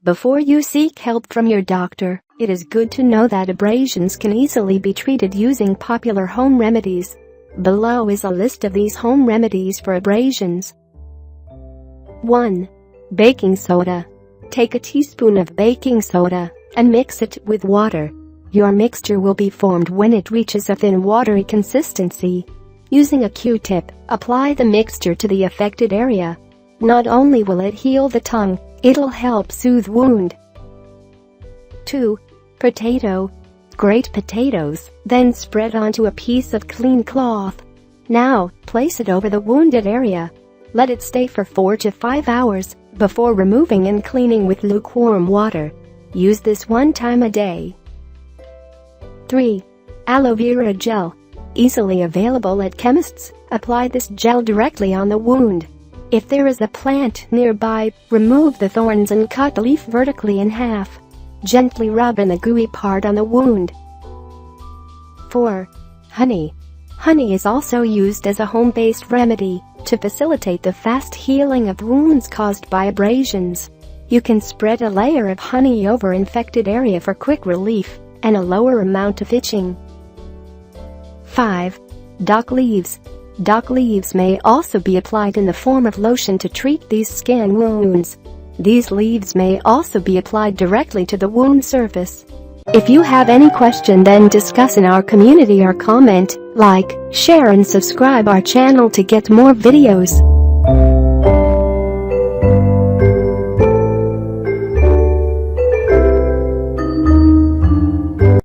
Before you seek help from your doctor, it is good to know that abrasions can easily be treated using popular home remedies. Below is a list of these home remedies for abrasions. 1. Baking soda. Take a teaspoon of baking soda and mix it with water. Your mixture will be formed when it reaches a thin, watery consistency. Using a Q-tip, apply the mixture to the affected area. Not only will it heal the tongue, it'll help soothe wound. 2. Potato. Grate potatoes, then spread onto a piece of clean cloth. Now, place it over the wounded area. Let it stay for 4 to 5 hours before removing and cleaning with lukewarm water. Use this 1 time a day. 3. Aloe Vera Gel. Easily available at chemists, apply this gel directly on the wound. If there is a plant nearby, remove the thorns and cut the leaf vertically in half. Gently rub in the gooey part on the wound. 4. Honey. Honey is also used as a home-based remedy to facilitate the fast healing of wounds caused by abrasions. You can spread a layer of honey over infected area for quick relief and a lower amount of itching. 5. Dock leaves. Dock leaves may also be applied in the form of lotion to treat these skin wounds. These leaves may also be applied directly to the wound surface. If you have any question, then discuss in our community or comment, like, share and subscribe our channel to get more videos.